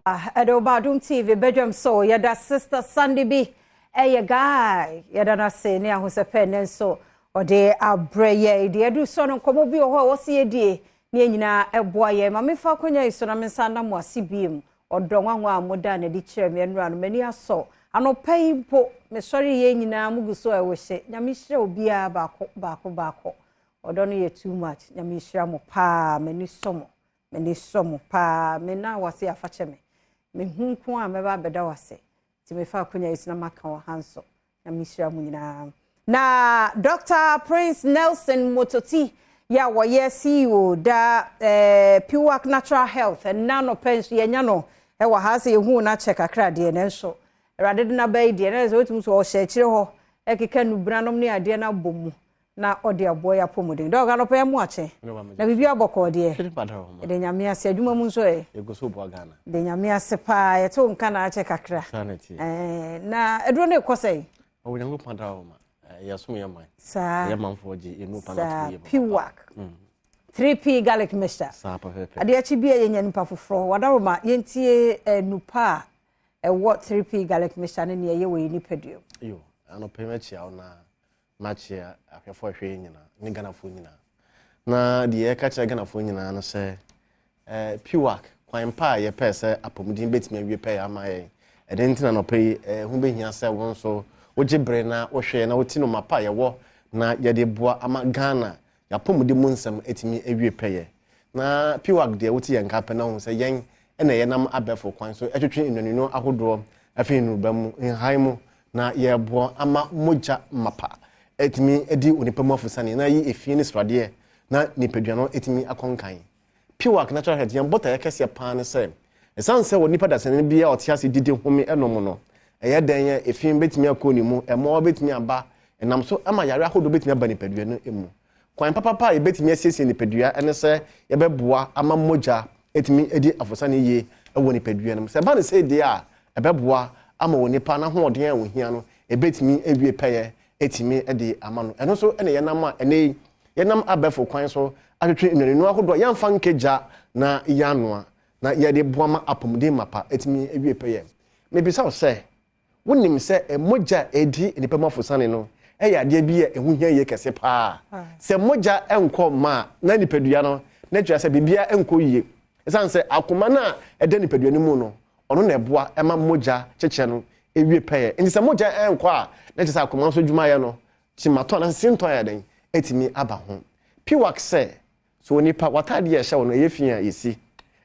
Adom Badwam TV Badwam so yada sister Sunday be guy yada na se ne ahosepe ne so ode abreye de edu so no komo bi ho wo se die ne nyina eboa ye ma me fa konya iso na me sanda mo asibiem odo nwanwa amoda na di kire me nura no mani aso anopai mpo me sori ye nyina muguso e wo hye nyame hire obi a baako odo no ye too much nyame hire mo pa mani somo pa me na wase afache me hunku a meba beda wase ti me fa kunya isina maka wa hanso na mishira mu nyina na Dr. Prince Nelson Mototi ya woye CEO da Piwak Natural Health and nano penso ye nya no e wa ha se hu na check akra de ne nso erade na bai de na so tum so o hye kire ho ekeka nubranom ne ade na bomu na ode aboy apomuden do ga no pe mu ache na bibia boko de de nyame ase adwuma mu nso egoso bo Ghana de nyame ase pa ye to nka na ache kakra na edro ne kosai o nyango panda o ma yasom yaman sa yamanfo ji enu panda to Piwak 3p garlic mixture sa perfect ade achi bia ye nyanipa foforo wadaro ma yentie nupa what 3p garlic mixture ne ye we ni peduo yo ano pemechi a na machia afefo hwe nyina ni Ghana fo nyina na de ye ka che Ghana fo nyina no se Piwak kwan pa ye pese apomudin betimi awie pe ama ye edentina no pe hu behia se won so ogibre na wo hwe na woti no mapa ye wo na ye de boa ama Ghana ya pomudin mu nsam etimi awie pe ye na Piwak de woti ye nka pe na hu se yen ena ye nam abefo kwan so etwetwe nnanino ahodo afi nuruba mu nhaimu na ye boa ama moja mapa etimi edi onipamu afusane na yi efie ni strade na nipaduano etimi akonkan Piwak Natural Health yan bota yakese pa ne se esanse wonipa dasane bia otiase didi home enom no eye dan ya efie betimi akoni mu emo betimi aba enam so ama yare ahodo betimi aba nipaduano emu kwan papa e betimi asiesie nipadua ene se ye beboa ama moja etimi edi afusane ye ewo nipaduano se ba ne se de a ebeboa ama wonipa na ho oden a wohia no ebetimi ewie peye etimi ede amano eno so ene yenam a ene yenam abefo kwan so atwetwe nnaninu ahodo yamfa nkeja na yanoa na yede boama apomde mapa etimi ewie peye mebisa wo se wonim se emoja edi enipa mafosane no eya de bia ehuhia ye kese pa se moja enko ma na nipadua no na twa se bibia enko yie esanse akoma na ede nipadua no mu no ono na eboa ema moja cheche no ewie peye nti se moja enko a na twa se akoma so dwuma ye no timato na sinto ya den etimi aba ho Piwak se so nipa watade ye hye wo no ye fia yesi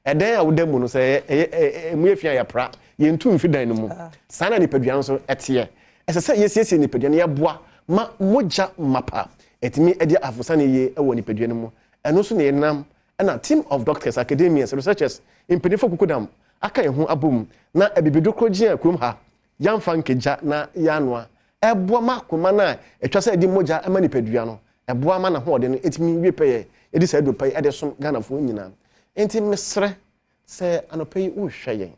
eden a wodamu no se mu ye fia ya pra ye ntu mfidan no mu sana nipadua no so ete ese se yesi nipadua no ye boa ma moja mapa etimi edi afusane ye ewo nipadua no mu eno so ne nam na team of doctors academics researchers impedifo kukudam aka ehu abom na ebibidokroji akum ha yamfa nkeja na yanwa eboa makoma na etwa se edi moja ama nipadua no eboa ma na ho de no etimi wie peye edi se do peye ede som Ghana fo nyina enti mesre se anopai wo hweyen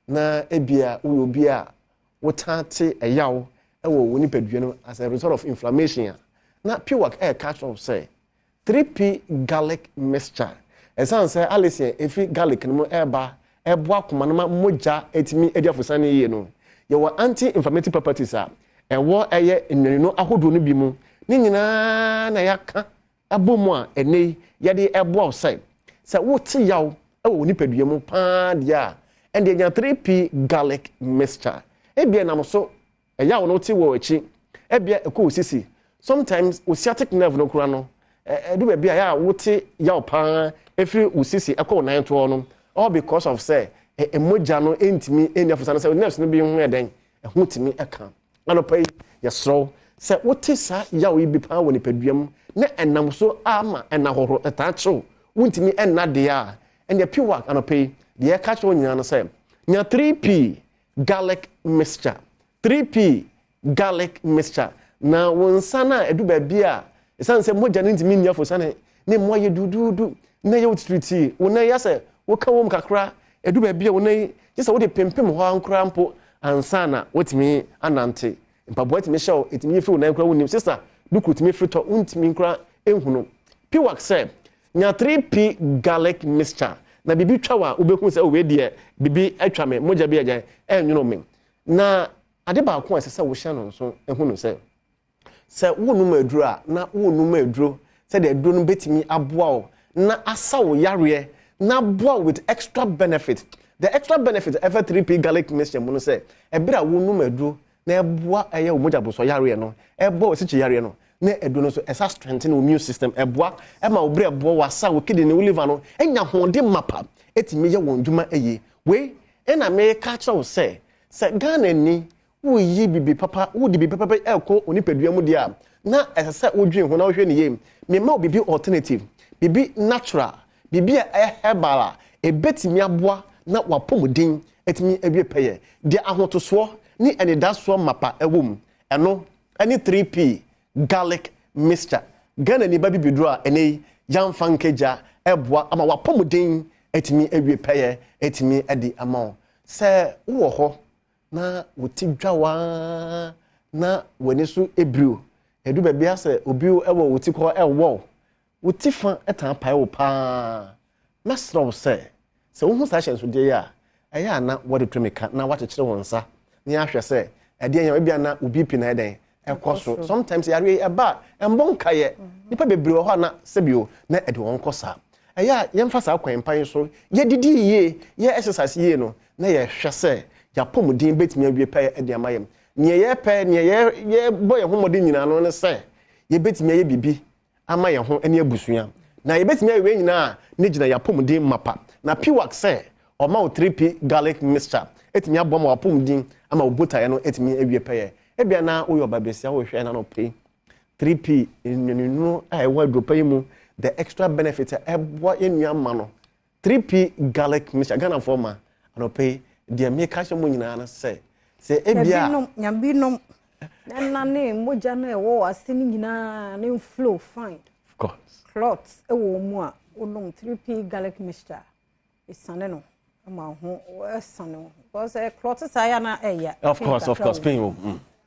na ebia wo obi a wotate eyaw ewo woni padua no as a result of inflammation na Piwak catch of say 3p garlic mixture esanse alice efi garlic no eba eboa koma no moja etimi edi afusane ye no ye wo anti-inflammatory properties a ewo eye nnanino ahodo no bi mu ni nyina na yaka abomu a ene ye de eboa osai se wo ti yaw ewo nipadua mu pa dia ende nya 3p garlic mixture ebia nam so eyaw no ti wo achi ebia eko osisi sometimes sciatic nerve no kura no edu be bia ya wote yaw pa efiri osisi eko nan to no all because of say emoja no entimi eni afusana say nerves no bi hu eden ehu timi eka anopai yesro say wote sa yaw yi bi pa woni paduam na enam so ama enahoro etacho wontimi enna de a ene Piwak anopai de catch won nyina no say nya 3p garlic mixture 3p garlic mixture na wonsana edu ba bia esanse moja ntimi nya afusana ne moye dududu na ye wotriti wona yase woka wom kakra edu ba bia wona yese wode pempem ho ankra mpo ansana wotimi anante mpabo atimi hyew etimi fi wona ankra wonim sister dukutimi frito untimi nkra ehunu Piwak se nya 3p garlic mixture na bibi twa wa obehu se o we de bibi atwa me moja bi agyan enwuno me na ade ba ko asese wo hye no nso ehu no se wonum aduro a na wonum aduro se de aduro no betimi aboa o na asa wo yare na boa with extra benefit. The extra benefit ever 3p garlic mixture mo no say ebira wonum aduro na eboa eye omoja boso yare no eboa osichi yare no na edu no so esa strengthen immune system eboa ema obire eboa wasa wo kidney ne liver no enya hode mapa etimi ye won dwuma eye we na me ka kyew say Ghana ni wo yi bibi papa wo di bibi papa eko onipadua mu dia na esese odwen ho na wo hwe ne yem me ma bibi alternative bibi natural bibi herbal ebetimi aboa na wapomudin etimi ewie peye de ahotoso ni ene daso mapa ewom eno ani 3p garlic mixture Ghana ni babi bidro a ene yamfa nkeja eboa ama wapomudin etimi ewie peye etimi edi ama se wo ho na woti dwawa na wani so ebrio edu ba bia se obiu ewo woti ko ewo woti fa etan pai wo pa na sro se wo hu sa hyenso de ya eya na wode twemeka na wakyekere wonsa ni ahwe se ede ya bia na obi pi na eden ekoso sometimes yare eba embon kaye nipa bebre ho na sebio na ede won kosa eya yemfa sa kwan pan so ye didi ye ye exercise ye no na ye hwe se ya pomudin betimi awie pay ede amayem ne ye pay ne ye boye homodin nyina no ne se ye betimi ye bibi ama ye ho ene abusua na ye betimi awie nyina ne gina ya pomudin mapa na Piwak se o ma 3p garlic mixture etimi abom wa pomudin ama obota ye no etimi awie pay e bia na wo yo babesia wo hwe na no pay 3p no ai wa do pay mu the extra benefit ebo enua ma no 3p garlic mixture Ghana forma no pay de me ka hye mo nyina na se ebia nyambinom na ne moja na ewo asini nyina ne flow fine of course clots ewo mu a onom 3p garlic mixture isane no ama ho esane because clots saya na eya of course pain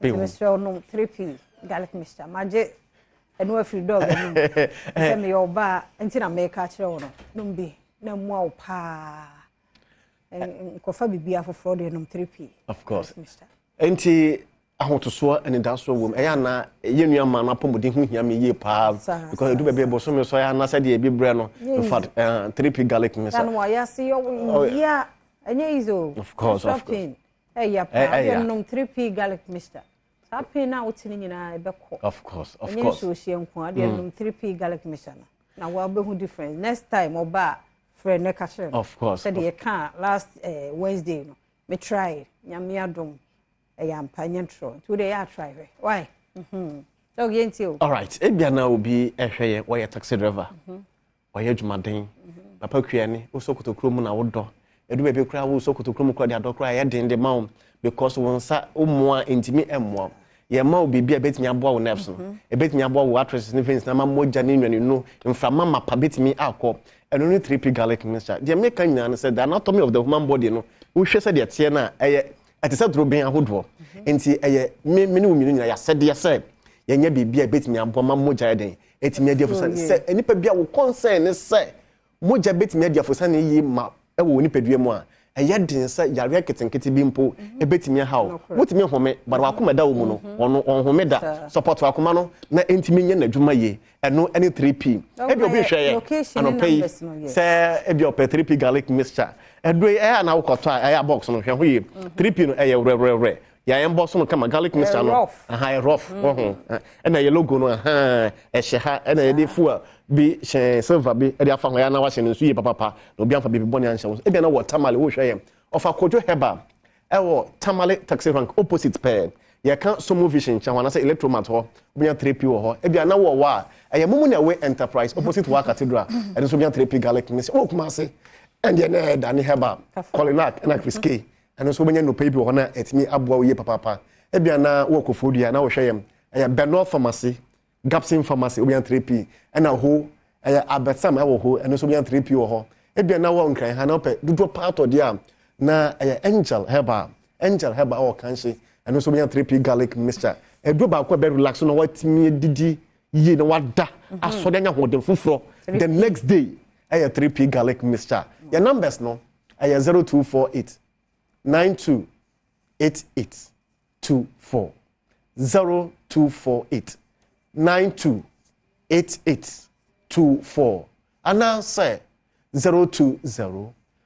mixture onom 3p garlic mixture maje eno afri dog no se me oba entina me ka kire wo no nombi na mu a pa kofa bibia for de nom 3p of course enti ahotoso ene daso wom eya na yenua ma na pomodin hu hia me ye pa because edu bebe bo so me so ya na se de bibre no in fact 3p garlic me san wa ya se yo ya enye izo of course eya pa nom 3p garlic mixture sapi na otini nyina ebeko of course enye so hie nko ade nom 3p garlic mixture na wa be hu difference next time oba friend nekashe of course said you can last Wednesday no me try nyame adom yampa nyentro today I try why so yentio all right ebia na obi ehweye wo taxi driver wo ye djumaden papa kuani wo sokotokro mu na wo do edu bebe kura wo sokotokro mu kura de adokra ye dende mawo because wonsa omoa entimi emmoa ye ma obi bia betimi aboa wo nerves no e betimi aboa wo arteries ne veins na ma moja ne nwani no mframa mapa betimi akọ eno ni 3p garlic mixture de make nyina no say the anatomy of the human body no wo hwe say de tie na eye atese drobin ahodo enti eye me ne wo minu nyina ya sede ye say ye nya bibia betimi aboa ma moja eden etimi adiafo say enipa bia wo concern ne say moja betimi adiafo say ne yi ma e wo nipadua mu a eye den say yare ketenkete bi mpo e betimi hawo wotimi home but wa koma da wo mu no ono onhome da support wa koma no na entimi nya na dwuma ye eno any 3p e bi obi hwe ye anopay say e bi opay 3p garlic mixture edo e na wo koto a box no hwe ho ye 3p no e ye re ya yem box no kama garlic mixture no aha rough e na ye logo no aha e hye ha e na ye de fu a bi hye silver bi e de afa ho ya na wa hye no so ye papa na obi amfa bibi boni anhye e bi na wo tamale wo hwe ye ofa kojo heba e wo tamale taxi rank opposite pair ye kan somo vision cha wana say electromat ho obi 3p wo ho e bi na wo wa e mumu na we enterprise opposite wa cathedral e so obi 3p garlic mixture o kuma say and ye na dani heba colinac na criskey and so many no pay bi ho na etimi aboa wo ye papa e bi na wo kofodua na wo hwe yem e Benor pharmacy Gapsin pharmacy obi 3p and ho e Abersam e wo ho and so obi 3p wo ho e bi na wo nkran ha na ope dodo part of dia na angel heba o kanshi and so obi 3p garlic mixture e do ba ko be relax no watimi didi ye na wada asode nya hodem fufuro the next day 3p garlic mixture your numbers no 0248 928824 0248 928824 and now say 020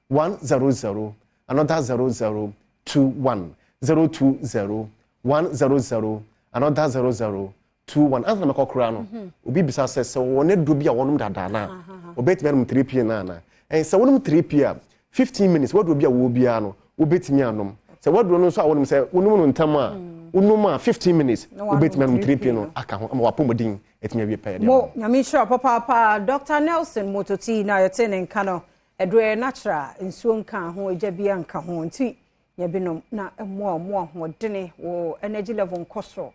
100 another 0021 020 100 another 0021 and na makokra no obi bisa say so won do bia wonum dada na obetime no 3p na and so wonum 3p 15 minutes what do bia wo bia no obetime anom so what do no so wonum say wonum no ntam a wonum 15 minutes obetime no 3p no aka ho am wapomodin etime bi pa mo nyame sure papa Dr. Nelson Mototi na yote ne nka no edwe natural nsuo nka ho eja bia nka ho nti yabinom na mo ho dene wo energy level nkosoro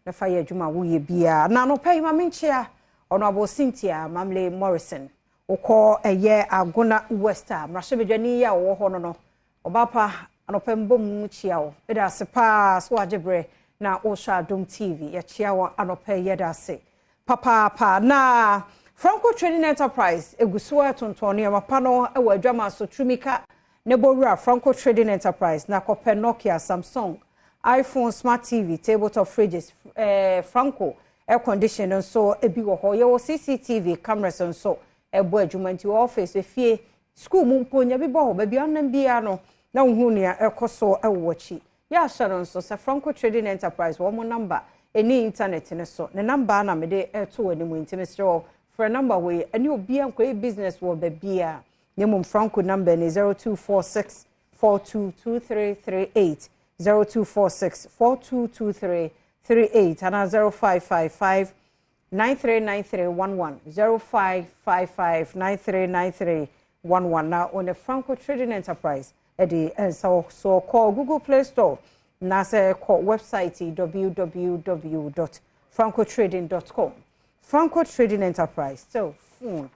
na fa ye adwuma wo ye bia na no pay ma menchia ono abo Cynthia Mamle Morrison ukọ eye Agona Wester mrahye bedwani ya wo ho no obapa anope mbom chia wo eda sepa so ajebre na o sha Adom TV ya chia wo anope ye da se papa na Franco Trading Enterprise egusuwa tontoni amapano ewa adwama so trumika nebowura Franco Trading Enterprise na kope Nokia, Samsung, iPhone, Smart TV, tabletop fridges, Franco air conditioner so ebi wo ho ye wo CCTV cameras so ebo adwumanti office efie school mu mponya bi bo ho ba bia nan bia no na wo hu ne ekoso ewochi ya sharon so sa Franco Trading Enterprise wo mo number eni internet ne so ne number na me de eto wani mu intimistro for a number we any obi anko business wo ba bia Nemum Franco number is 0246 422338 0246 422338 and 0555 939311 0555 now on the Franco Trading Enterprise so call Google Play Store na say call website www.francotrading.com Franco Trading Enterprise so phone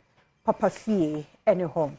papa fie any home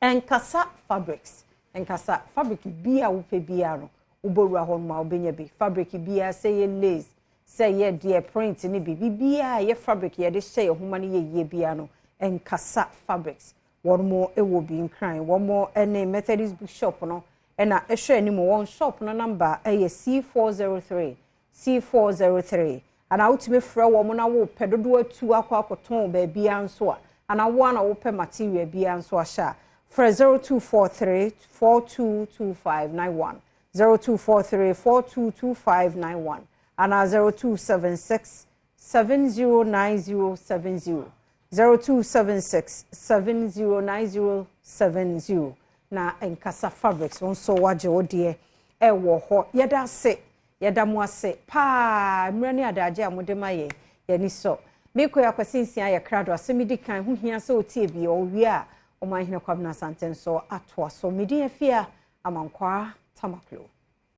Enkasa fabrics enkasa fabric bia wo pe bia no ubowura ho ma obenya bi fabric bia say lace say ye dear print ni bia ye fabric ye de share homa ne ye bia no enkasa fabrics one more e wo bi nkran one more any Methodist bookshop no na e hwe ni mo one shop no number C403 and out me fra wo mo na wo pedodo atu akwakoton ba bia nso a and I want to open material beyond so asha for 0243 422591 0243 422591 and 0276 709070 0276 709070 na enkasa fabrics won so waje odie e wo ho yeda se yeda mu ase pa mrani adaje amode maye yani so Meko ya kwasinsia ya krado asemidi kan hu hia se otie bi o wi a o man hina kwabna santen so atwa so medi afia amankwa tamaklo